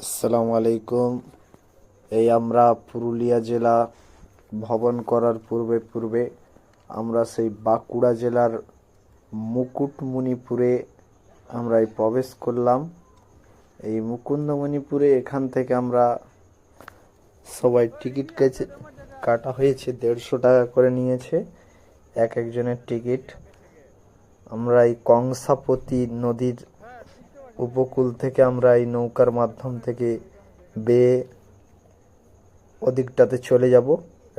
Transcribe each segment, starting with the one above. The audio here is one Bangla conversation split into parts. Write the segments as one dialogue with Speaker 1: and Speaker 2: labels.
Speaker 1: আসসালামু আলাইকুম। এই আমরা পুরুলিয়া জেলা ভ্রমণ করার পূর্বে আমরা সেই বাঁকুড়া জেলার মুকুটমণিপুরে আমরা প্রবেশ করলাম। এই মুকুন্দমণিপুরে এখান থেকে আমরা সবাই টিকিট কাটা হয়েছে, 150 টাকা করে নিয়েছে এক একজনের টিকিট। আমরা এই কংসাবতী নদীর উপকূল থেকে আমরা এই নৌকার মাধ্যম থেকে বেয়ে ওদিকটাতে চলে যাব।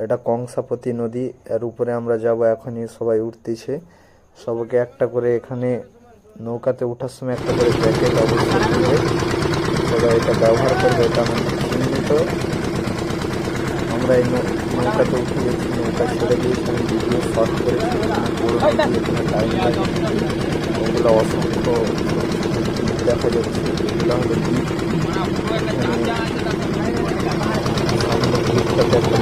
Speaker 1: এটা কংসাবতী নদী, এর উপরে আমরা যাব। এখনই সবাই উঠতেছে, সবাইকে একটা করে এখানে নৌকাতে ওঠার সময় একটা করে জ্যাকেট অবশ্যই দিবে। সবাই এটা ব্যবহার করবে, এটা আমাদের চিহ্নিত। আমরা এই নৌকাতে উঠে গেছি, নৌকা ছেড়ে দিয়েছি, আমি ভিডিও শর্ট করেছি। টাইম লাগে, ওগুলো অসংখ্য দেখা যাচ্ছে। এগুলো হলো দ্বীপ। একটা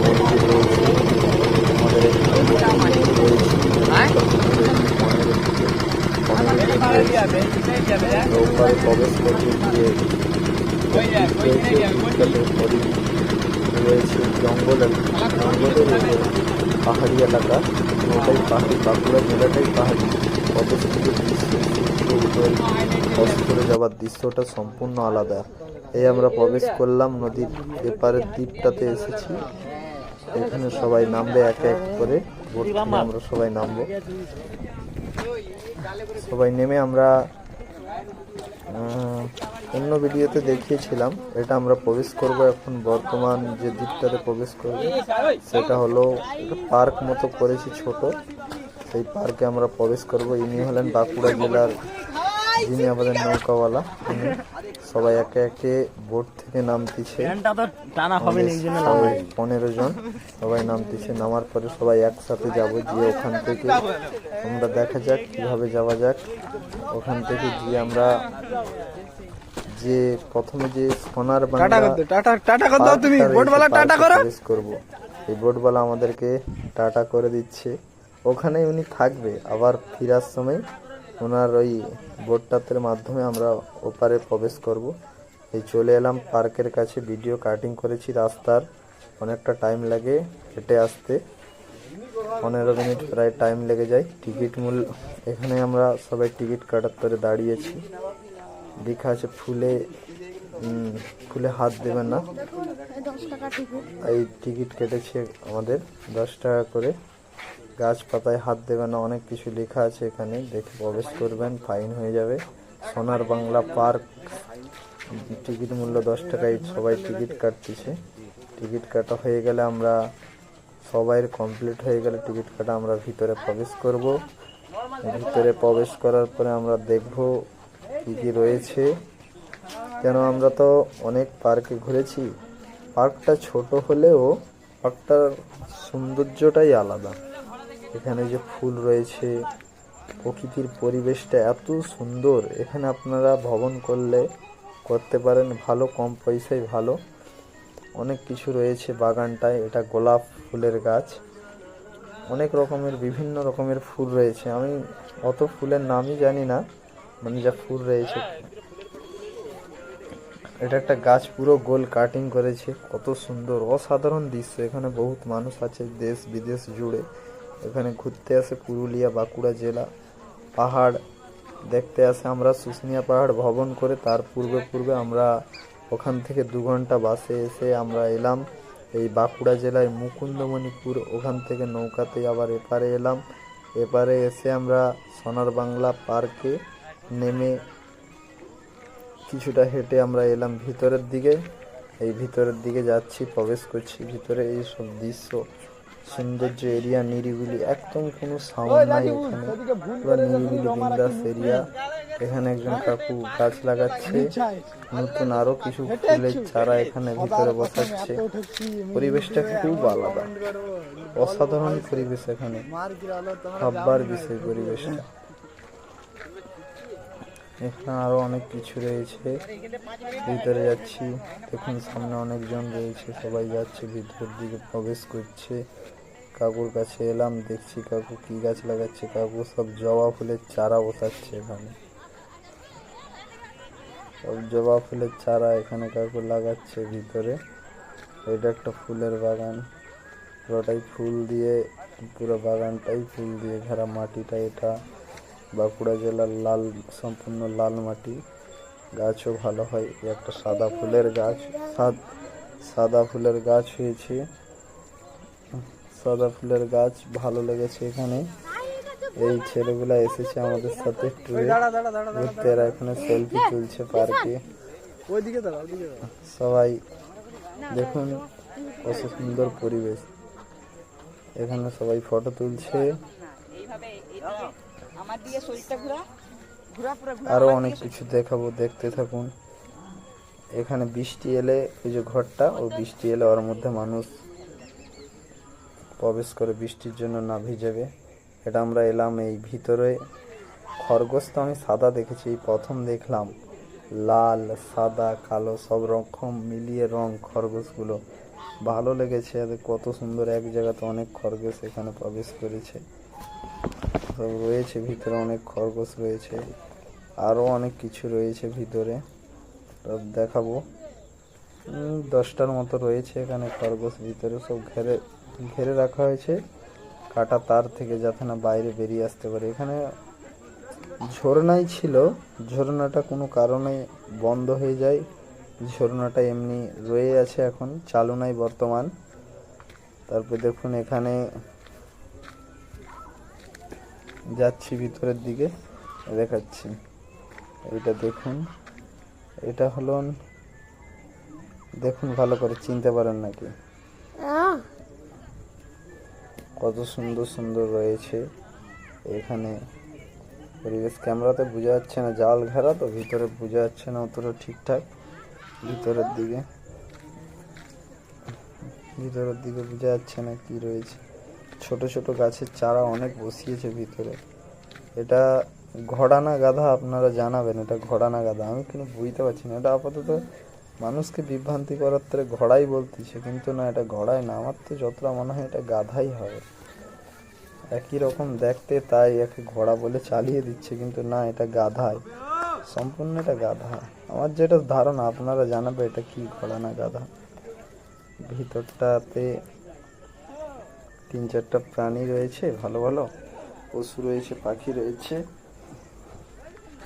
Speaker 1: মন্দির রয়েছে, আমাদের নৌকায় প্রবেশ করতে গিয়ে রয়েছে জঙ্গলের পাহাড়ি এলাকা। ওটাই পাহাড়ি, বাঁকুড়া জেলাটাই পাহাড়ি। প্রবেশ থেকে করে যাওয়ার দৃশ্যটা সম্পূর্ণ আলাদা। এই আমরা প্রবেশ করলাম, নদীর এপারের দ্বীপটাতে এসেছি। এখানে সবাই নামবে এক এক করে, বোট থেকে আমরা সবাই নামবো। সবাই নেমে আমরা অন্য ভিডিওতে দেখিয়েছিলাম, এটা আমরা প্রবেশ করব। এখন বর্তমান যে দ্বীপটাতে প্রবেশ করব সেটা হলো পার্ক মতো করেছি ছোট, সেই পার্কে আমরা প্রবেশ করব। ইনি হলেন বাঁকুড়া জেলার যিনি আমাদের নৌকাওয়ালা। সবাই একে একে বোট থেকে নামতেছে, 15 জন সবাই নামতেছে। নামার পরে সবাই একসাথে যাব, গিয়ে ওখান থেকে আমরা দেখা যাক কিভাবে যাওয়া যাক। ওখান থেকে গিয়ে আমরা যে প্রথমে যে সোনার বাংলা প্রবেশ করব, এই বোটওয়ালা আমাদেরকে টাটা করে দিচ্ছে। ওখানে উনি থাকবে, আবার ফেরার সময় ওনার ওই বোটটাতের মাধ্যমে আমরা ওপারে প্রবেশ করব। এই চলে এলাম পার্কের কাছে, ভিডিও কাটিং করেছি। রাস্তার অনেকটা টাইম লাগে হেঁটে আসতে, 15 মিনিট প্রায় টাইম লেগে যায়। টিকিট মূল্য এখানে আমরা সবাই টিকিট কাটার করে দাঁড়িয়েছি। লেখা আছে ফুলে হাত দেবেন না। এই টিকিট কেটেছে আমাদের 10 টাকা করে। গাছপাতায় হাত দেবেন না, অনেক কিছু লেখা আছে এখানে, দেখে প্রবেশ করবেন, ফাইন হয়ে যাবে। সোনার বাংলা পার্ক, টিকিট মূল্য 10 টাকায় সবাই টিকিট কাটতেছে। টিকিট কাটা হয়ে গেলে আমরা সবাই কমপ্লিট হয়ে গেলে টিকিট কাটা আমরা ভিতরে প্রবেশ করব। ভিতরে প্রবেশ করার পরে আমরা দেখব কি কি রয়েছে। কেন আমরা তো অনেক পার্কে ঘুরেছি, পার্কটা ছোট হলেও পার্কটার সৌন্দর্যটাই আলাদা। এখানে যে ফুল রয়েছে, প্রকৃতির পরিবেশটা এত সুন্দর। এখানে আপনারা ভ্রমণ করতে পারেন ভালো, কম পয়সায় ভালো। অনেক কিছু রয়েছে বাগানটায়। এটা গোলাপ ফুলের গাছ, অনেক রকমের বিভিন্ন রকমের ফুল রয়েছে। আমি অত ফুলের নামই জানি না, মানে যা ফুল রয়েছে। এটা একটা গাছ পুরো গোল কাটিং করেছে, কত সুন্দর অসাধারণ দৃশ্য। এখানে বহুত মানুষ আছে দেশ বিদেশ জুড়ে, এখানে ঘুরতে আসে। পুরুলিয়া বাঁকুড়া জেলা পাহাড় দেখতে আসে। আমরা শুশুনিয়া পাহাড় ভ্রমণ করে তার পূর্বে আমরা ওখান থেকে 2 ঘন্টা বাসে এসে আমরা এলাম এই বাঁকুড়া জেলায় মুকুন্দমণিপুর। ওখান থেকে নৌকাতে আবার এপারে এলাম। এপারে এসে আমরা সোনার বাংলা পার্কে নেমে কিছুটা হেঁটে আমরা এলাম ভিতরের দিকে। এই ভিতরের দিকে যাচ্ছি, প্রবেশ করছি ভিতরে। এই সব দৃশ্য, সৌন্দর্য এরিয়া, নিরিবিলি, একদম কোনো সাউন্ড নাই এখানে, পুরো নিরিবিলি বিন্দাস এরিয়া। এখানে একজন কাকু গাছ লাগাচ্ছে, নতুন আরো কিছু ফুলের চারা এখানে ভিতরে বসাচ্ছে। পরিবেশটা খুব আলাদা, অসাধারণ পরিবেশ এখানে, ভাববার বিষয় পরিবেশটা। এখানে আরো অনেক কিছু রয়েছে, ভিতরে যাচ্ছি। দেখুন সামনে অনেকজন রয়েছে, সবাই যাচ্ছে ভিতরের দিকে, প্রবেশ করছে। কাকুর কাছে এলাম, দেখছি কাকু কি গাছ লাগাচ্ছে। কাকু সব জবা ফুলের চারা বসাচ্ছে এখানে। সব জবা ফুলের চারা এখানে কাকু লাগাচ্ছে ভিতরে। এটা একটা ফুলের বাগান, পুরোটাই ফুল দিয়ে, পুরো বাগানটাই ফুল দিয়ে ঘেরা। মাটিটা এটা বাঁকুড়া জেলার লাল, সম্পূর্ণ লাল মাটি। গাছও ভালো হয়। একটা সাদা ফুলের গাছ, সাদা ফুলের গাছ হয়েছে। সাদা ফুলের গাছ ভালো লেগেছে এখানে। এই ছেলেগুলা এসেছে আমাদের সাথে ট্যুরে ঘুরতে, এরা এখানে সেলফি তুলছে পার্কে। সবাই দেখুন কত সুন্দর পরিবেশ, এখানে সবাই ফটো তুলছে। আরো অনেক কিছু দেখাবো, দেখতে থাকুন। এখানে বৃষ্টি এলে, এই যে ঘরটা, ও বৃষ্টি এলে ওর মধ্যে মানুষ প্রবেশ করে বৃষ্টির জন্য না ভিজেবে। এটা আমরা এলাম এই ভিতরে। খরগোশ তো আমি সাদা দেখেছি, এই প্রথম দেখলাম লাল, সাদা, কালো সব রকম মিলিয়ে রং খরগোশগুলো। ভালো লেগেছে, কত সুন্দর এক জায়গাতে অনেক খরগোশ এখানে প্রবেশ করেছে। সব রয়েছে ভিতরে, অনেক খরগোশ রয়েছে, আরও অনেক কিছু রয়েছে ভিতরে, সব দেখাবো। 10টার মতো রয়েছে এখানে খরগোশ ভিতরে। সব ঘেরে রাখা হয়েছে কাটা তার থেকে, যাতে না বাইরে বেরিয়ে আসতে পারে। এখানে ঝর্ণাই ছিল, ঝর্ণাটা কোনো কারণে বন্ধ হয়ে যায়। ঝর্ণাটা এমনি রয়ে আছে, এখন চালু নাই বর্তমান। তারপর দেখুন এখানে যাচ্ছি ভিতরের দিকে, দেখাচ্ছি। এটা দেখুন, এটা হলো, দেখুন ভালো করে, চিনতে পারেন নাকি? কত সুন্দর সুন্দর রয়েছে এখানে পরিবেশ। ক্যামেরাতে বোঝা যাচ্ছে না, জাল ঘেরা তো, ভিতরে বোঝা যাচ্ছে না অতটা ঠিকঠাক। ভিতরের দিকে বোঝা যাচ্ছে না কি রয়েছে। ছোট ছোট গাছের চারা অনেক বসিয়েছে ভিতরে। এটা ঘোড়া না গাধা আপনারা জানাবেন, এটা ঘোড়া না গাধা, আমি কিন্তু বুঝতে পারছি না। এটা আপাতত মানুষকে বিভ্রান্তি করার তরে ঘোড়াই বলতেছে, কিন্তু না, এটা ঘোড়াই না। আমার তো যতটা মনে হয় এটা গাধাই হবে, একই রকম দেখতে, তাই একে ঘোড়া বলে চালিয়ে দিচ্ছে, কিন্তু না, এটা গাধাই, সম্পূর্ণ এটা গাধা। আমার যেটা ধারণা, আপনারা জানাবে এটা কি ঘোড়া না গাধা। ভিতরটাতে 3-4টা প্রাণী রয়েছে, ভালো ভালো পশু রয়েছে, পাখি রয়েছে।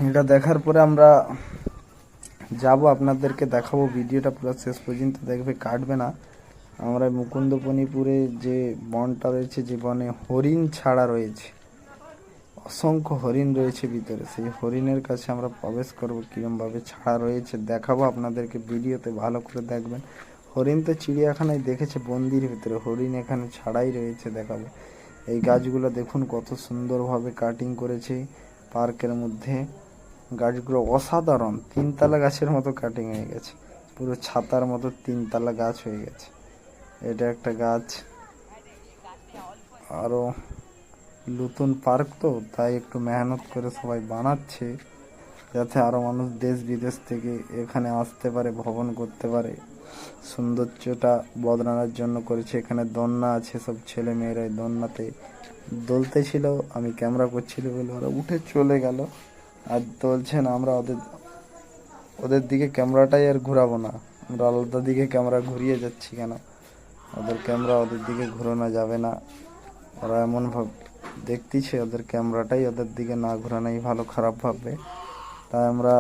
Speaker 1: এটা দেখার পরে আমরা যাব, আপনাদেরকে দেখাবো। ভিডিওটা পুরো শেষ পর্যন্ত দেখবে, কাটবে না। আমরা মুকুন্দপণিপুরে যে বনটা রয়েছে, যে বনে হরিণ ছাড়া রয়েছে, অসংখ্য হরিণ রয়েছে ভিতরে, সেই হরিণের কাছে আমরা প্রবেশ করব। কিরমভাবে ছাড়া রয়েছে দেখাবো আপনাদেরকে, ভিডিওতে ভালো করে দেখবেন। হরিণ তো চিড়িয়াখানায় দেখেছে বন্দির ভিতরে, হরিণ এখানে ছাড়াই রয়েছে, দেখাবো। এই গাছগুলো দেখুন কত সুন্দরভাবে কাটিং করেছে পার্কের মধ্যে। গাছগুলো অসাধারণ, 3তলা গাছের মতো কাটিং হয়ে গেছে, পুরো ছাতার মতো 3তলা গাছ হয়ে গেছে। এটা একটা গাছ। আরো নতুন পার্ক তো, তাই একটু মেহনত করে সবাই বানাচ্ছে, যাতে আরো মানুষ দেশ বিদেশ থেকে এখানে আসতে পারে, ভ্রমণ করতে পারে। সৌন্দর্যটা বদলানোর জন্য করেছে। এখানে দোলনা আছে, সব ছেলে মেয়েরা দোলনাতে দোলতে ছিল। আমি ক্যামেরা করছিল বলে ওরা উঠে চলে গেল, আর দোলছে না। আমরা ওদের দিকে ক্যামেরাটাই আর ঘুরাবো না, আমরা আলাদা দিকে ক্যামেরা ঘুরিয়ে যাচ্ছি কেন? ওদের ক্যামেরা ওদের দিকে ঘুরানো যাবে না, ওরা এমন দেখতেছে, ওদের ক্যামেরাটাই ওদের দিকে না ঘোরানোই ভালো, খারাপ ভাববে। তাই আমরা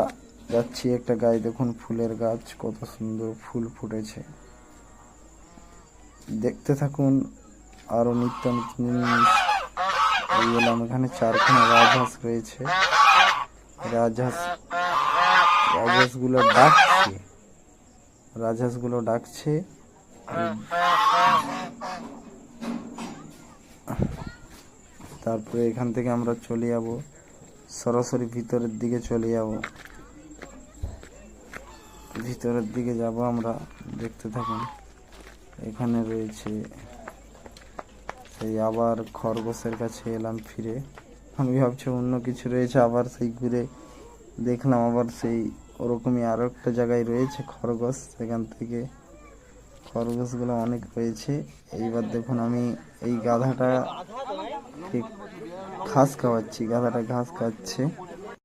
Speaker 1: যাচ্ছি একটা গাছ, দেখুন ফুলের গাছ, কত সুন্দর ফুল ফুটেছে, দেখতে থাকুন। আরো নিত্য নতুন জিনিস এলাম। এখানে 4খানা রাজহাঁস রয়েছে, রাজহাঁসগুলো ডাকছে। তারপরে এখান থেকে আমরা চলে যাব, সরাসরি ভিতরের দিকে চলে যাব। ভিতরের দিকে যাব আমরা, দেখতে থাকুন। এখানে রয়েছে সেই, আবার খরগোশের কাছে এলাম ফিরে। আমি ভাবছি অন্য কিছু রয়েছে, আবার সেই ঘুরে দেখলাম আবার সেই ওরকমই আরো একটা জায়গায় রয়েছে খরগোশ। সেখান থেকে খরগোশগুলো অনেক রয়েছে। এইবার দেখুন আমি এই গাধাটা ঘাস খাওয়াচ্ছি, গাধাটা ঘাস খাচ্ছে।